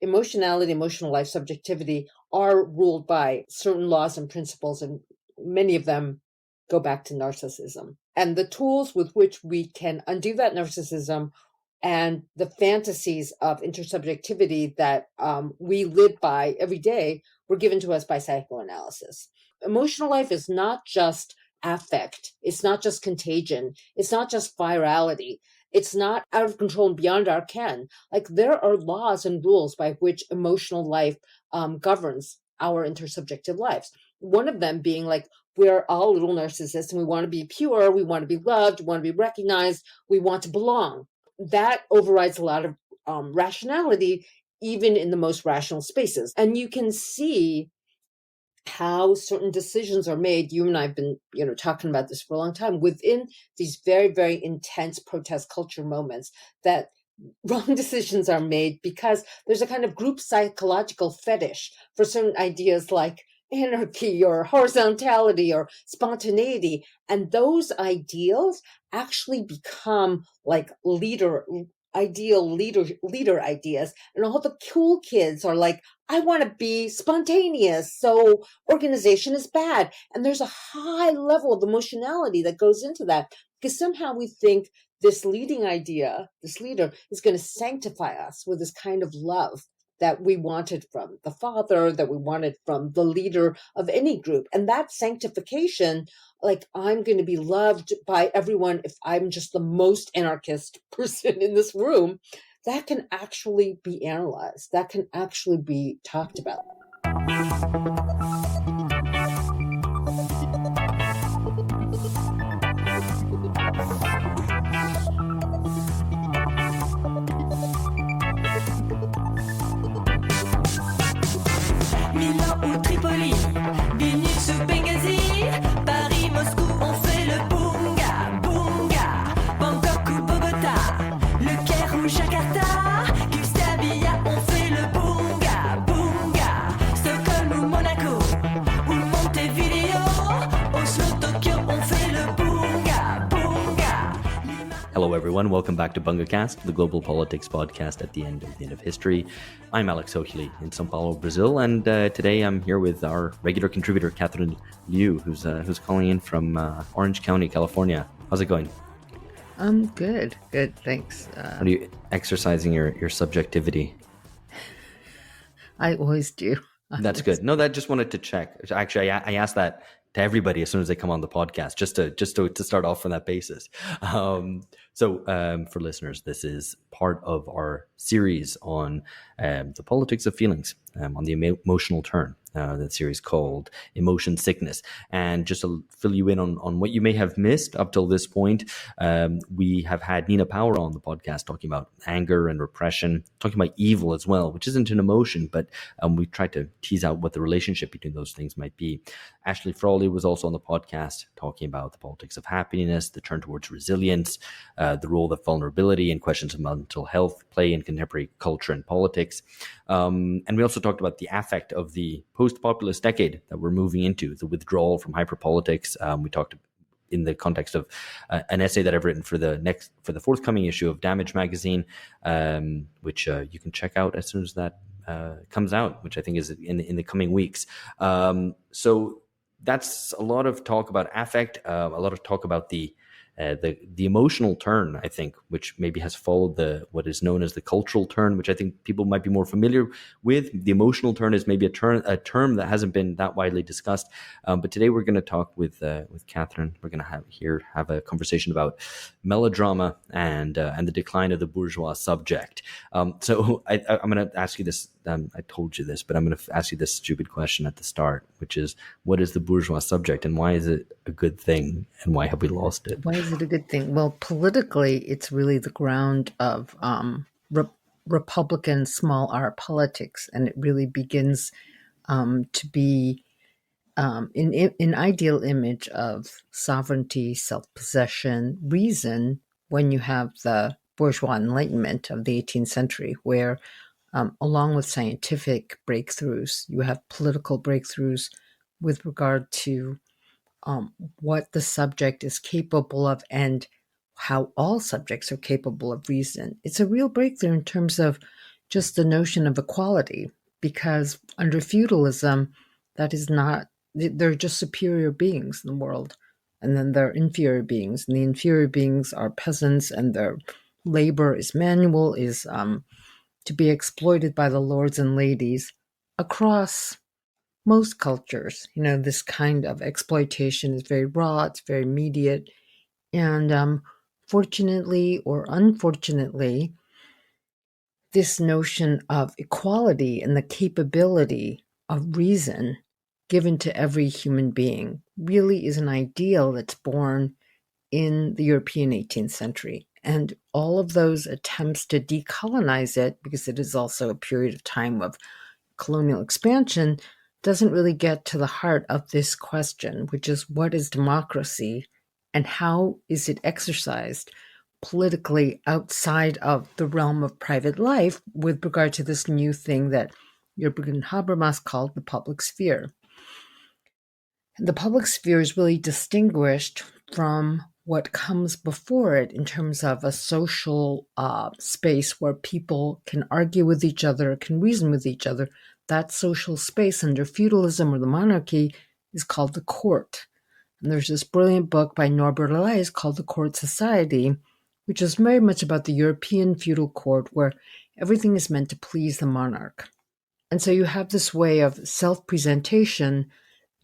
emotionality, emotional life, subjectivity are ruled by certain laws and principles, and many of them go back to narcissism. And the tools with which we can undo that narcissism and the fantasies of intersubjectivity that we live by every day were given to us by psychoanalysis. Emotional life is not just affect. It's not just contagion. It's not just virality. It's not out of control and beyond our ken. Like, there are laws and rules by which emotional life governs our intersubjective lives. One of them being, like, we're all little narcissists and we want to be pure, we want to be loved, we want to be recognized, we want to belong. That overrides a lot of rationality, even in the most rational spaces. And you can see how certain decisions are made. You and I have been, talking about this for a long time, within these very, very intense protest culture moments, that wrong decisions are made because there's a kind of group psychological fetish for certain ideas like anarchy or horizontality or spontaneity. And those ideals actually become like leader ideas. And all the cool kids are like, I want to be spontaneous, so organization is bad. And there's a high level of emotionality that goes into that, because somehow we think this leading idea, this leader, is going to sanctify us with this kind of love that we wanted from the father, that we wanted from the leader of any group. And that sanctification, like, I'm going to be loved by everyone if I'm just the most anarchist person in this room, that can actually be analyzed. That can actually be talked about. Milan ou Tripoli, Vilnius ou Benghazi, Paris, Moscou, on fait le bunga, bunga, Bangkok ou Bogota, Le Caire ou Jakarta, Gustavia, on fait le bunga, bunga, Stockholm ou Monaco, ou Montevideo, Oslo, Tokyo, on fait le bunga, bunga. Hello everyone, welcome back to BungaCast, the global politics podcast at the end of history. I'm Alex Hochuli in São Paulo, Brazil, and today I'm here with our regular contributor, Catherine Liu, who's calling in from Orange County, California. How's it going? Good, thanks. Are you exercising your subjectivity? I always do. That's good. No, that just wanted to check. Actually, I asked that to everybody as soon as they come on the podcast, just to start off on that basis. So for listeners, this is part of our series on the politics of feelings, on the emotional turn. That series called Emotion Sickness. And just to fill you in on what you may have missed up till this point, we have had Nina Power on the podcast talking about anger and repression, talking about evil as well, which isn't an emotion, but we tried to tease out what the relationship between those things might be. Ashley Frawley was also on the podcast talking about the politics of happiness, the turn towards resilience, the role that vulnerability and questions of mental health play in contemporary culture and politics. And we also talked about the affect of the post-populist decade that we're moving into, the withdrawal from hyperpolitics. We talked in the context of an essay that I've written for the forthcoming issue of Damage magazine, which you can check out as soon as that comes out, which I think is in the coming weeks. So that's a lot of talk about affect, a lot of talk about the emotional turn, I think, which maybe has followed what is known as the cultural turn, which I think people might be more familiar with. The emotional turn is maybe a term that hasn't been that widely discussed. But today we're going to talk with Catherine. We're going to have a conversation about melodrama and the decline of the bourgeois subject. So I'm going to ask you this. I told you this, but I'm going to ask you this stupid question at the start, which is, what is the bourgeois subject and why is it a good thing and why have we lost it? Why is it a good thing? Well, politically, it's really the ground of Republican small r politics, and it really begins to be an ideal image of sovereignty, self-possession, reason when you have the bourgeois enlightenment of the 18th century, where along with scientific breakthroughs, you have political breakthroughs with regard to what the subject is capable of and how all subjects are capable of reason. It's a real breakthrough in terms of just the notion of equality, because under feudalism, that is not, they're just superior beings in the world. And then there are inferior beings, and the inferior beings are peasants, and their labor is manual, is to be exploited by the lords and ladies across most cultures. This kind of exploitation is very raw, it's very immediate. And fortunately or unfortunately, this notion of equality and the capability of reason given to every human being really is an ideal that's born in the European 18th century. And all of those attempts to decolonize it, because it is also a period of time of colonial expansion, doesn't really get to the heart of this question, which is, what is democracy and how is it exercised politically outside of the realm of private life with regard to this new thing that Jürgen Habermas called the public sphere. The public sphere is really distinguished from what comes before it in terms of a social space where people can argue with each other, can reason with each other. That social space under feudalism or the monarchy is called the court. And there's this brilliant book by Norbert Elias called The Court Society, which is very much about the European feudal court where everything is meant to please the monarch. And so you have this way of self-presentation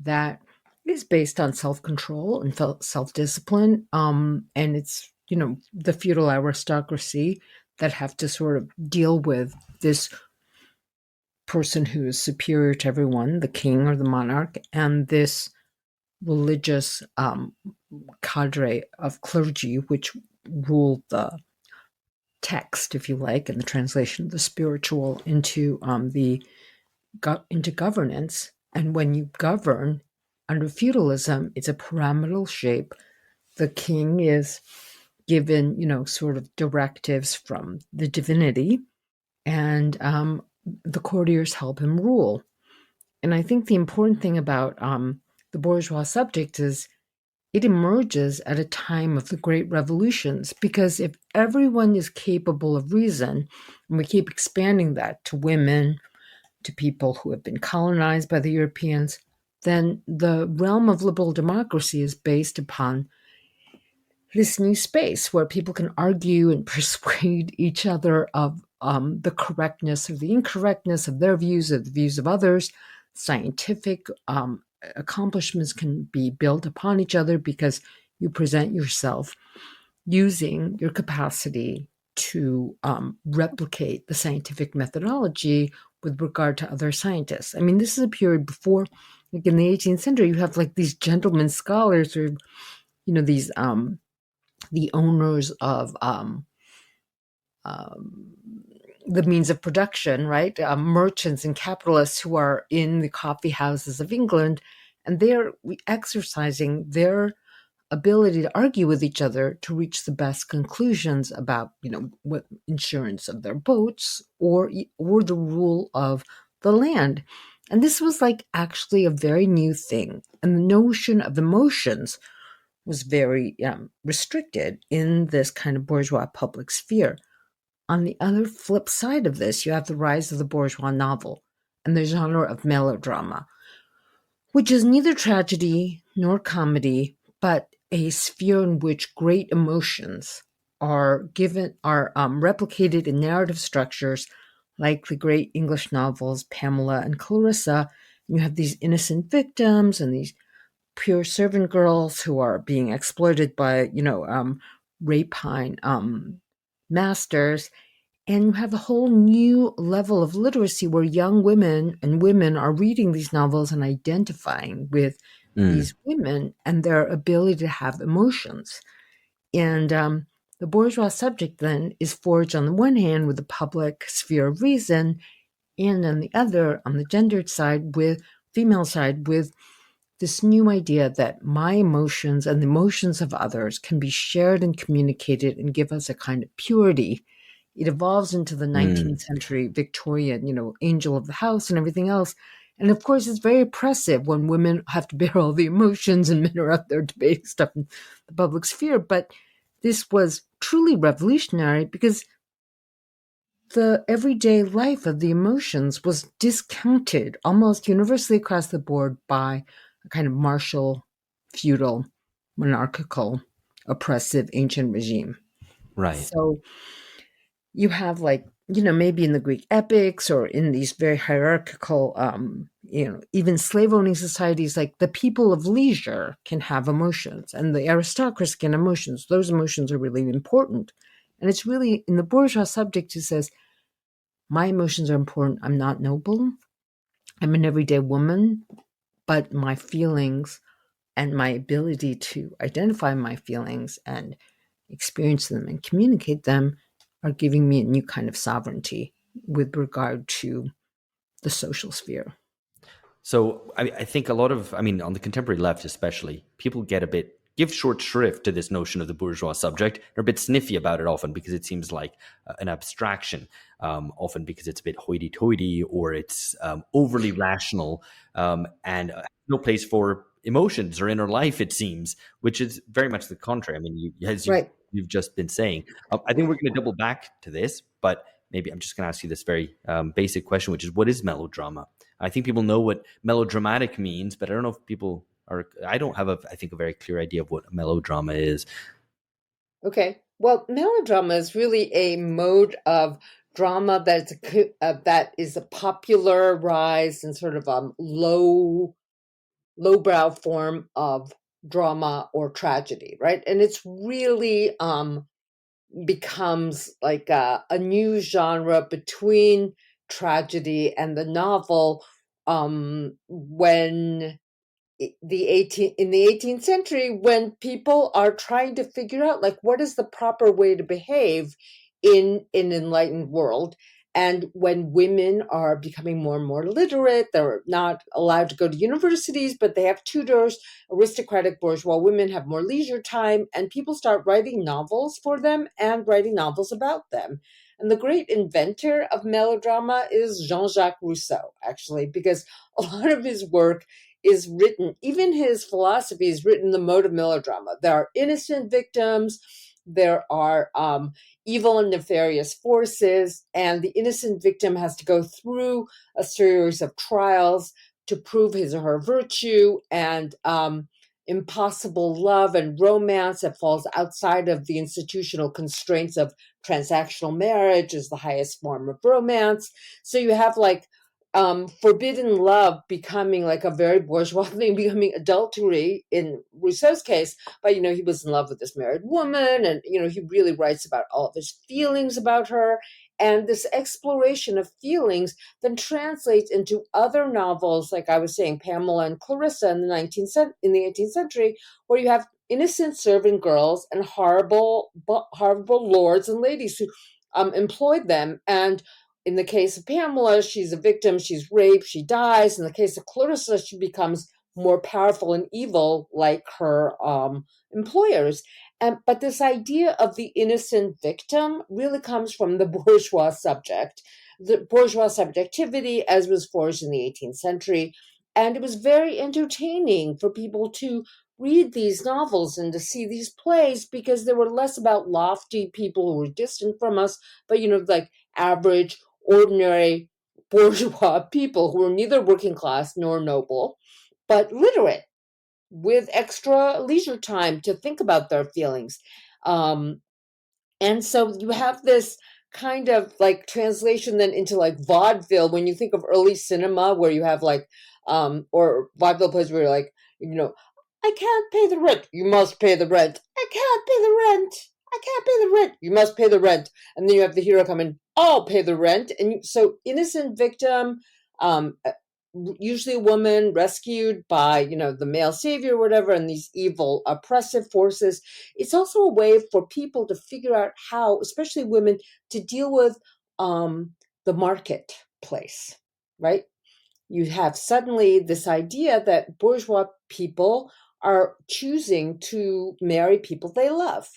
that is based on self-control and self-discipline. And it's, the feudal aristocracy that have to sort of deal with this person who is superior to everyone, the king or the monarch, and this religious cadre of clergy, which ruled the text, if you like, and the translation of the spiritual into governance. And when you govern under feudalism, it's a pyramidal shape. The king is given, sort of directives from the divinity, and the courtiers help him rule. And I think the important thing about the bourgeois subject is it emerges at a time of the great revolutions, because if everyone is capable of reason, and we keep expanding that to women, to people who have been colonized by the Europeans, then the realm of liberal democracy is based upon this new space where people can argue and persuade each other of the correctness or the incorrectness of their views, of the views of others. Scientific accomplishments can be built upon each other because you present yourself using your capacity to replicate the scientific methodology with regard to other scientists. I mean, this is a period before, like in the 18th century, you have like these gentlemen scholars or, these the owners of the means of production, right? Merchants and capitalists who are in the coffee houses of England, and they're exercising their ability to argue with each other to reach the best conclusions about, what insurance of their boats or the rule of the land. And this was like actually a very new thing. And the notion of emotions was very restricted in this kind of bourgeois public sphere. On the other flip side of this, you have the rise of the bourgeois novel and the genre of melodrama, which is neither tragedy nor comedy, but a sphere in which great emotions are replicated in narrative structures like the great English novels Pamela and Clarissa. You have these innocent victims and these pure servant girls who are being exploited by, rapine masters. And you have a whole new level of literacy where young women and women are reading these novels and identifying with these women and their ability to have emotions. And the bourgeois subject then is forged on the one hand with the public sphere of reason, and on the other, on the gendered side, with female side, with this new idea that my emotions and the emotions of others can be shared and communicated and give us a kind of purity. It evolves into the 19th century Victorian, angel of the house and everything else. And of course, it's very oppressive when women have to bear all the emotions and men are out there debating stuff in the public sphere. But this was truly revolutionary because the everyday life of the emotions was discounted almost universally across the board by a kind of martial, feudal, monarchical, oppressive ancient regime. Right. So you have, like, maybe in the Greek epics or in these very hierarchical, even slave owning societies, like the people of leisure can have emotions and the aristocracy can emotions. Those emotions are really important. And it's really in the bourgeois subject who says, my emotions are important. I'm not noble. I'm an everyday woman, but my feelings and my ability to identify my feelings and experience them and communicate them are giving me a new kind of sovereignty with regard to the social sphere. So I think a lot of, I mean, on the contemporary left especially, people give short shrift to this notion of the bourgeois subject. They're a bit sniffy about it often because it seems like an abstraction, often because it's a bit hoity-toity or it's overly rational and no place for emotions or inner life, it seems, which is very much the contrary. I mean, Right. you've just been saying. I think we're going to double back to this, but maybe I'm just going to ask you this very basic question, which is, what is melodrama? I think people know what melodramatic means, but I don't know if people are. I don't have I think, a very clear idea of what a melodrama is. Okay. Well, melodrama is really a mode of drama that is a popularized and sort of lowbrow form of drama or tragedy, right? And it's really becomes like a new genre between tragedy and the novel when in the 18th century, when people are trying to figure out, like, what is the proper way to behave in an enlightened world, and when women are becoming more and more literate, they're not allowed to go to universities, but they have tutors. Aristocratic bourgeois women have more leisure time, and people start writing novels for them and writing novels about them. And the great inventor of melodrama is Jean-Jacques Rousseau, actually, because a lot of his work is written, even his philosophy is written in the mode of melodrama. There are innocent victims, there are evil and nefarious forces, and the innocent victim has to go through a series of trials to prove his or her virtue, and impossible love and romance that falls outside of the institutional constraints of transactional marriage is the highest form of romance. So you have, like, forbidden love becoming like a very bourgeois thing, becoming adultery in Rousseau's case. But, he was in love with this married woman, and, he really writes about all of his feelings about her. And this exploration of feelings then translates into other novels, like I was saying, Pamela and Clarissa in the 18th century, where you have innocent servant girls and horrible lords and ladies who employed them. And in the case of Pamela, she's a victim, she's raped, she dies. In the case of Clarissa, she becomes more powerful and evil like her employers. But this idea of the innocent victim really comes from the bourgeois subject, the bourgeois subjectivity as was forged in the 18th century. And it was very entertaining for people to read these novels and to see these plays, because they were less about lofty people who were distant from us, but, like average, ordinary bourgeois people who were neither working class nor noble, but literate, with extra leisure time to think about their feelings. And so you have this kind of like translation then into like vaudeville when you think of early cinema, where you have like, or vaudeville plays where you're like, I can't pay the rent. You must pay the rent. I can't pay the rent. I can't pay the rent. You must pay the rent. And then you have the hero come in, I'll pay the rent. And so innocent victim, usually a woman rescued by, the male savior or whatever, and these evil oppressive forces. It's also a way for people to figure out how, especially women, to deal with the marketplace, right? You have suddenly this idea that bourgeois people are choosing to marry people they love.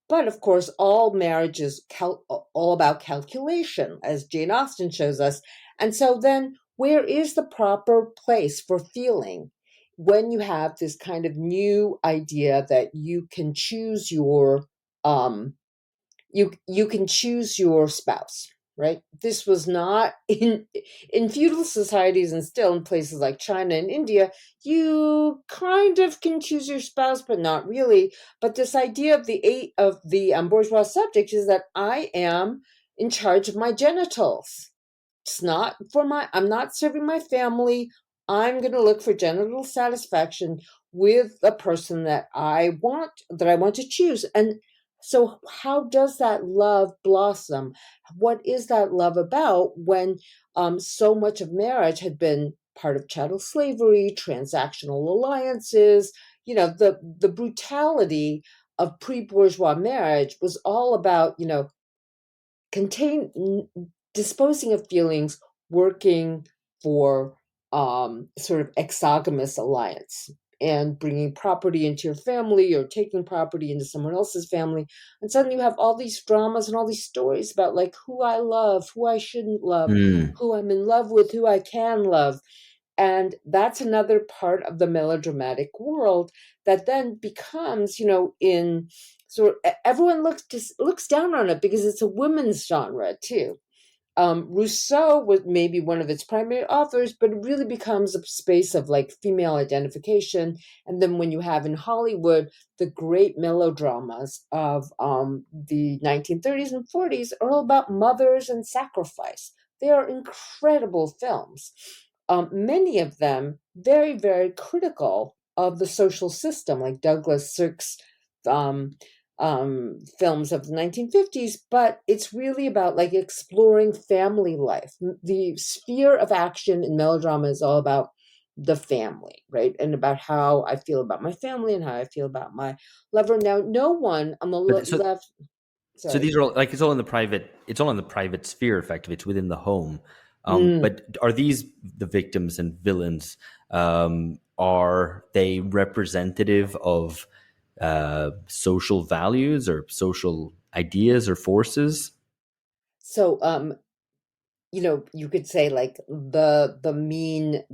But of course, all marriage is all about calculation, as Jane Austen shows us. And so then, where is the proper place for feeling when you have this kind of new idea that you can choose your you can choose your spouse? right? This was not in feudal societies, and still in places like China and India, you kind of can choose your spouse, but not really. But this idea of the bourgeois subject is that I am in charge of my genitals. It's not I'm not serving my family. I'm going to look for genital satisfaction with a person that I want to choose. And so how does that love blossom? What is that love about when so much of marriage had been part of chattel slavery, transactional alliances? The brutality of pre-bourgeois marriage was all about, disposing of feelings, working for sort of exogamous alliance and bringing property into your family or taking property into someone else's family. And suddenly you have all these dramas and all these stories about like who I love, who I shouldn't love, who I'm in love with, who I can love. And that's another part of the melodramatic world that then becomes, in sort of, everyone looks down on it because it's a women's genre too. Rousseau was maybe one of its primary authors, but it really becomes a space of like female identification. And then when you have in Hollywood, the great melodramas of the 1930s and 40s are all about mothers and sacrifice. They are incredible films. Many of them very, very critical of the social system, like Douglas Sirk's films of the 1950s, but it's really about like exploring family life. The sphere of action in melodrama is all about the family, right? And about how I feel about my family and how I feel about my lover. Now, no one on the left. So Sorry. these are all, like it's all in the private sphere, effectively. It's within the home. But are these the victims and villains? Are they representative of social values or social ideas or forces? So, you could say like the mean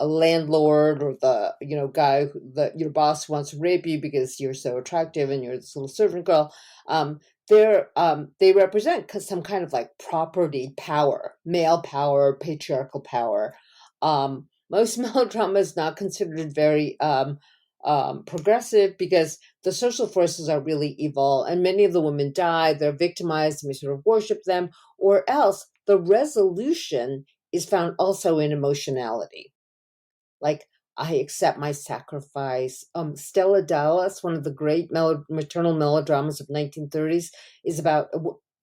landlord, or the guy your boss wants to rape you because you're so attractive and you're this little servant girl. They represent some kind of like property power, male power, patriarchal power. Most melodrama is not considered very progressive because the social forces are really evil, and many of the women die. They're victimized, and we sort of worship them, or else the resolution is found also in emotionality. Like, I accept my sacrifice. Stella Dallas, one of the great maternal melodramas of 1930s, is about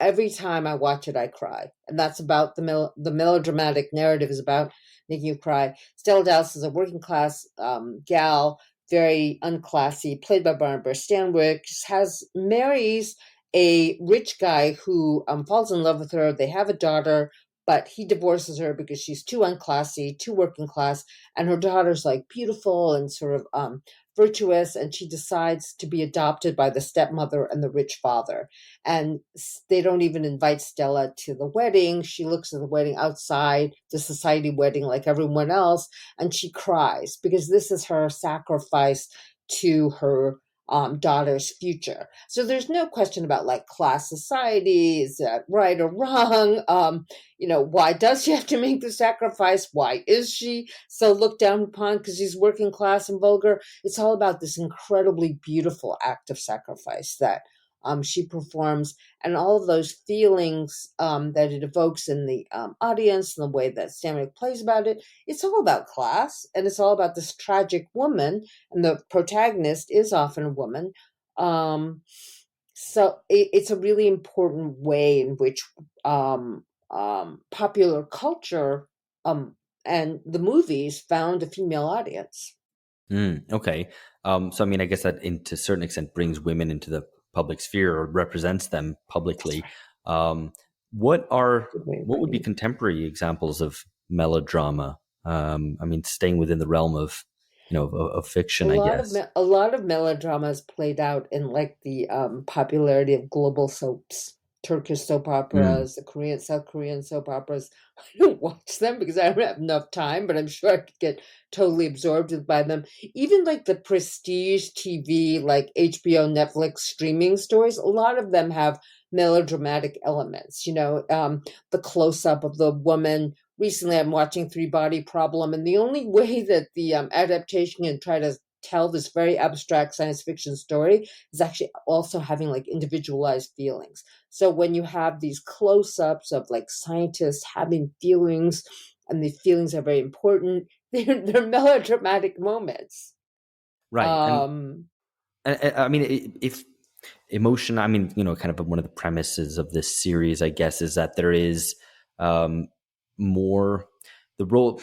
every time I watch it, I cry. And that's about the melodramatic narrative is about making you cry. Stella Dallas is a working class gal, very unclassy, played by Barbara Stanwyck, marries a rich guy who falls in love with her. They have a daughter, but he divorces her because she's too unclassy, too working class, and her daughter's like beautiful and sort of virtuous, and she decides to be adopted by the stepmother and the rich father. And they don't even invite Stella to the wedding. She looks at the wedding outside, the society wedding, like everyone else, and she cries because this is her sacrifice to her daughter's future. So there's no question about like class society, is that right or wrong? Why does she have to make the sacrifice? Why is she so looked down upon because she's working class and vulgar? It's all about this incredibly beautiful act of sacrifice that she performs, and all of those feelings that it evokes in the audience, and the way that Stanwyck plays about it. It's all about class, and it's all about this tragic woman, and the protagonist is often a woman. So it's a really important way in which popular culture and the movies found a female audience. Okay. So, I mean, I guess that to a certain extent brings women into the public sphere or represents them publicly. What would be contemporary examples of melodrama? I mean, staying within the realm of, of fiction, I guess. A lot of melodramas played out in like the popularity of global soaps, Turkish soap operas, the South Korean soap operas. I don't watch them because I don't have enough time, but I'm sure I could get totally absorbed by them. Even like the prestige TV, like HBO, Netflix streaming stories, a lot of them have melodramatic elements. The close-up of the woman. Recently, I'm watching Three Body Problem, and the only way that the adaptation can try to tell this very abstract science fiction story is actually also having like individualized feelings. So when you have these close-ups of like scientists having feelings, and the feelings are very important, they're melodramatic moments. Right. And I mean, if emotion, I mean, kind of one of the premises of this series, I guess, is that there is more the role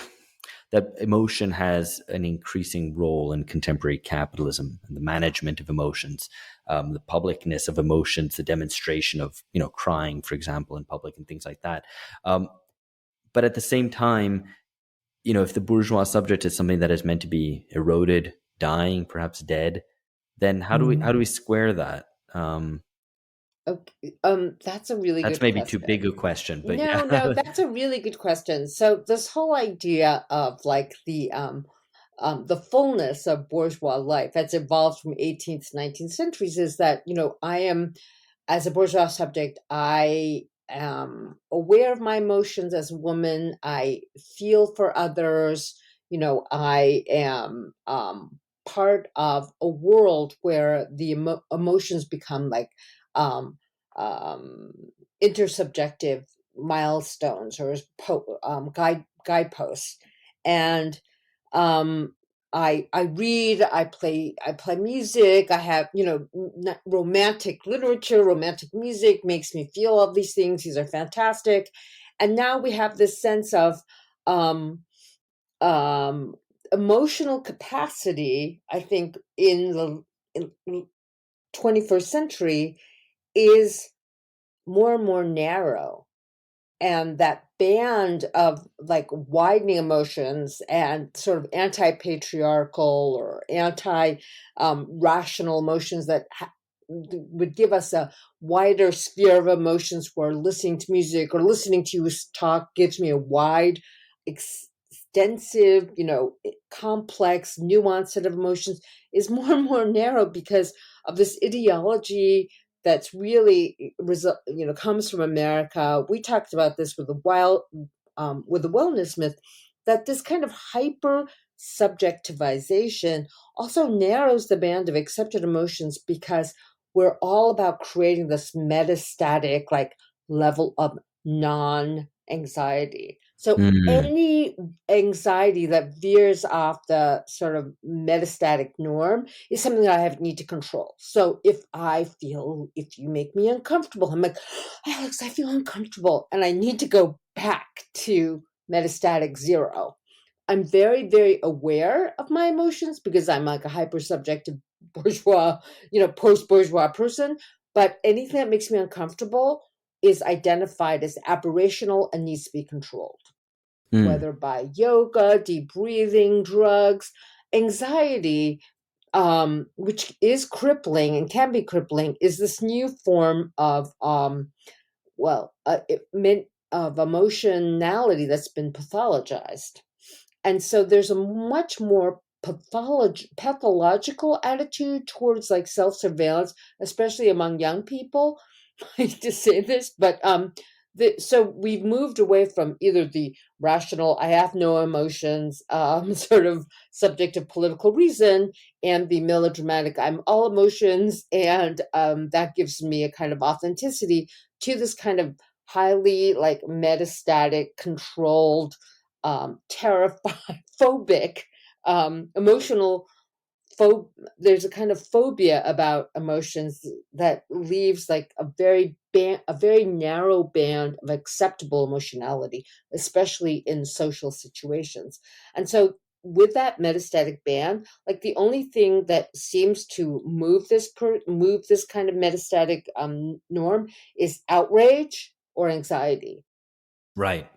that emotion has an increasing role in contemporary capitalism and the management of emotions, the publicness of emotions, the demonstration of, crying, for example, in public and things like that. But at the same time, if the bourgeois subject is something that is meant to be eroded, dying, perhaps dead, then how do we square that? Okay, that's a really That's good maybe too question. big a question, but No, that's a really good question. So this whole idea of like the fullness of bourgeois life that's evolved from 18th to 19th centuries is that, I am, as a bourgeois subject, I am aware of my emotions as a woman. I feel for others. I am part of a world where the emotions become like um, um, intersubjective milestones or guideposts. And I read, I play music. I have romantic literature, romantic music makes me feel all these things. These are fantastic. And now we have this sense of um, um, emotional capacity. I think in the 21st century is more and more narrow, and that band of like widening emotions and sort of anti-patriarchal or rational emotions that would give us a wider sphere of emotions, where listening to music or listening to you talk gives me a wide, extensive, complex, nuanced set of emotions, is more and more narrow because of this ideology that's really comes from America. We talked about this with the wellness myth, that this kind of hyper subjectivization also narrows the band of accepted emotions, because we're all about creating this metastatic like level of non-anxiety. So any anxiety that veers off the sort of metastatic norm is something that I need to control. So if you make me uncomfortable, I'm like, Alex, I feel uncomfortable, and I need to go back to metastatic zero. I'm very, very aware of my emotions because I'm like a hyper-subjective bourgeois, post-bourgeois person. But anything that makes me uncomfortable is identified as aberrational and needs to be controlled, whether by yoga, deep breathing, drugs. Anxiety, which is crippling and can be crippling, is this new form of emotionality that's been pathologized. And so there's a much more pathological attitude towards like self-surveillance, especially among young people. I hate to say this, but so we've moved away from either the rational, I have no emotions, sort of subject of political reason, and the melodramatic, I'm all emotions, and that gives me a kind of authenticity, to this kind of highly like metastatic, controlled, terrified, phobic, emotional. There's a kind of phobia about emotions that leaves like a very narrow band of acceptable emotionality, especially in social situations. And so with that metastatic band, like the only thing that seems to move this kind of metastatic norm is outrage or anxiety. Right.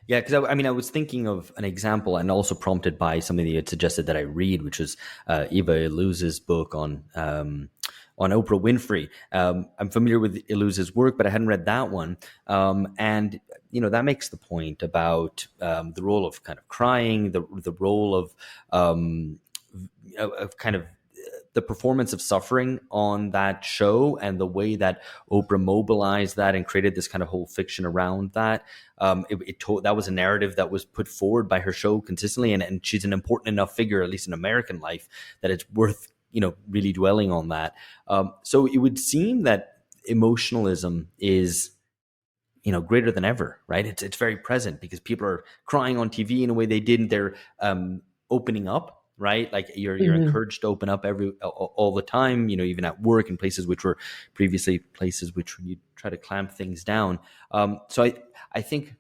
Yeah, because I mean, I was thinking of an example, and also prompted by something that you had suggested that I read, which was Eva Illouz's book on Oprah Winfrey. I'm familiar with Illouz's work, but I hadn't read that one. And that makes the point about the role of kind of crying, the role of kind of the performance of suffering on that show and the way that Oprah mobilized that and created this kind of whole fiction around that. That was a narrative that was put forward by her show consistently, and she's an important enough figure, at least in American life, that it's worth really dwelling on that. So it would seem that emotionalism is greater than ever, right? It's very present because people are crying on TV in a way they didn't. They're opening up, right? Like you're encouraged to open up all the time, even at work in places which were previously places which you try to clamp things down. So I think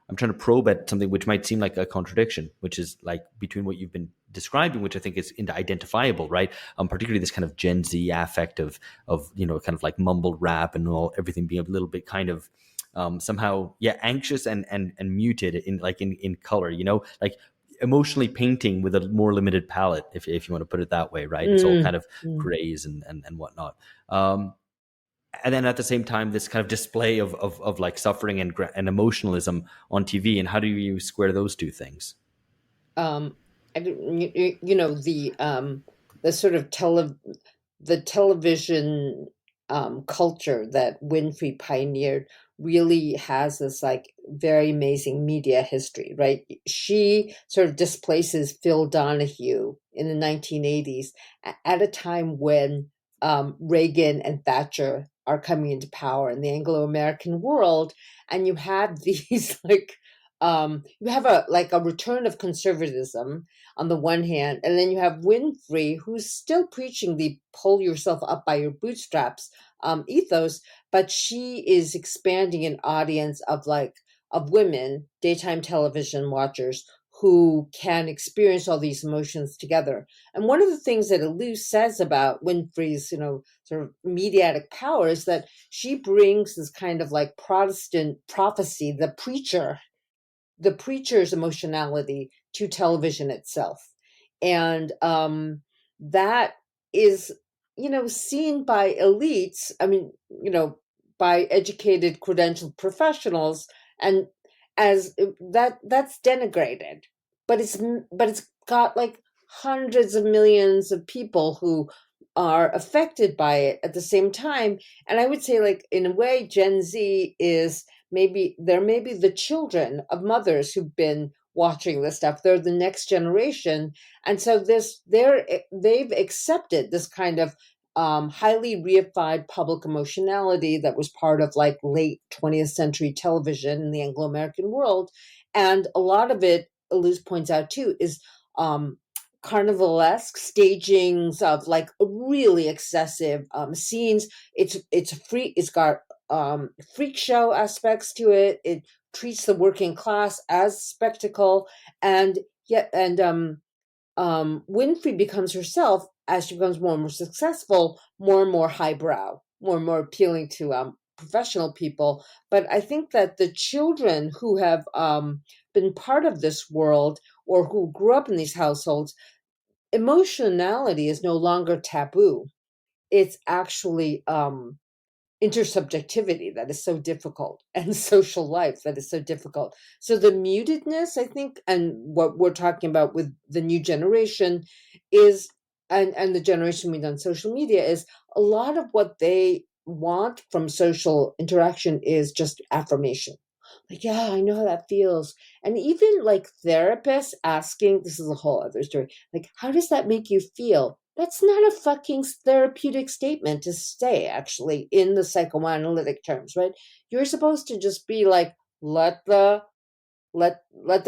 I'm trying to probe at something which might seem like a contradiction, which is like between what you've been describing, which I think is identifiable, right? Particularly this kind of Gen Z affect of kind of like mumble rap and everything being a little bit kind of somehow anxious and muted in color, like emotionally painting with a more limited palette, if you want to put it that way, right? It's all kind of grays and whatnot. And then at the same time, this kind of display of like suffering and emotionalism on TV. And how do you square those two things? The sort of the television culture that Winfrey pioneered really has this like very amazing media history, right? She sort of displaces Phil Donahue in the 1980s at a time when Reagan and Thatcher are coming into power in the Anglo-American world, and you have these you have a return of conservatism on the one hand, and then you have Winfrey, who's still preaching the pull yourself up by your bootstraps ethos, but she is expanding an audience of women, daytime television watchers, who can experience all these emotions together. And one of the things that Illouz says about Winfrey's, sort of mediatic power is that she brings this kind of like Protestant prophecy, the preacher's emotionality to television itself. And that is, seen by elites, by educated, credentialed professionals, and as that's denigrated. But it's got like hundreds of millions of people who are affected by it at the same time. And I would say, like, in a way, Gen Z is maybe the children of mothers who've been watching this stuff. They're the next generation. And so they've accepted this kind of highly reified public emotionality that was part of like late 20th century television in the Anglo-American world. And a lot of it, Illouz points out too, is carnivalesque stagings of like really excessive scenes. It's got freak show aspects to it. It treats the working class as spectacle, and Winfrey becomes herself, as she becomes more and more successful, more and more highbrow, more and more appealing to professional people. But I think that the children who have been part of this world or who grew up in these households, emotionality is no longer taboo. It's actually intersubjectivity that is so difficult, and social life that is so difficult. So the mutedness, I think, and what we're talking about with the new generation is, and the generation we on social media, is a lot of what they want from social interaction is just affirmation. Like, yeah, I know how that feels. And even like therapists asking, this is a whole other story, like, how does that make you feel? That's not a fucking therapeutic statement to say, actually, in the psychoanalytic terms, right? You're supposed to just be like, let the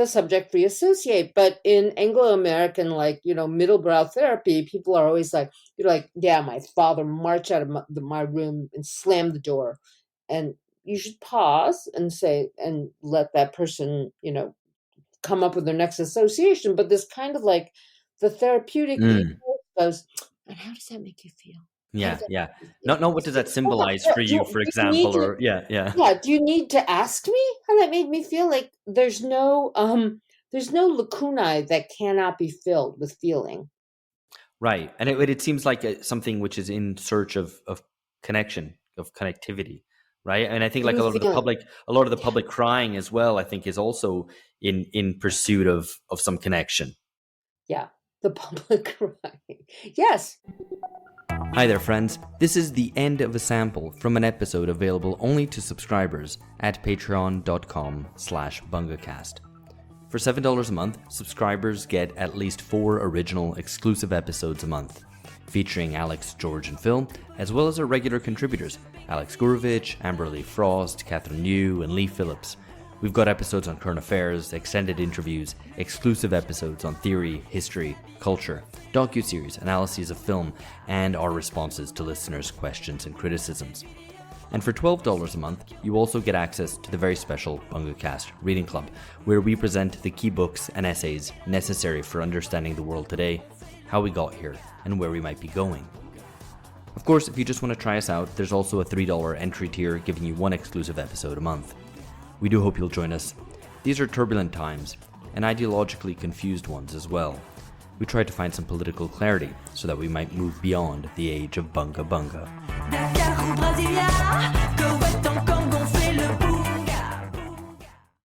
subject free associate. But in Anglo-American, middlebrow therapy, people are always like, you're like, yeah, my father marched out of my room and slammed the door. And you should pause and say, and let that person, come up with their next association. But this kind of like the therapeutic goes, and how does that make you feel? Yeah. Not what does that symbolize for you, for example, or yeah. Do you need to ask me how that made me feel? Like there's no lacunae that cannot be filled with feeling. Right. And it seems like something which is in search of connection, of connectivity. Right. And I think like a lot of the public crying as well, I think, is also in pursuit of some connection. Yeah. the public crying. Yes. Hi there, friends. This is the end of a sample from an episode available only to subscribers at patreon.com/bungacast. For $7 a month, subscribers get at least 4 original exclusive episodes a month, featuring Alex, George, and Phil, as well as our regular contributors, Alex Gurovich, Amberly Frost, Catherine Liu, and Lee Phillips. We've got episodes on current affairs, extended interviews, exclusive episodes on theory, history, culture, docuseries, analyses of film, and our responses to listeners' questions and criticisms. And for $12 a month, you also get access to the very special BungaCast Reading Club, where we present the key books and essays necessary for understanding the world today, how we got here, and where we might be going. Of course, if you just want to try us out, there's also a $3 entry tier giving you 1 exclusive episode a month. We do hope you'll join us. These are turbulent times, and ideologically confused ones as well. We tried to find some political clarity so that we might move beyond the age of bunga bunga. Dakar ou Brasilia, Koweït, Hong Kong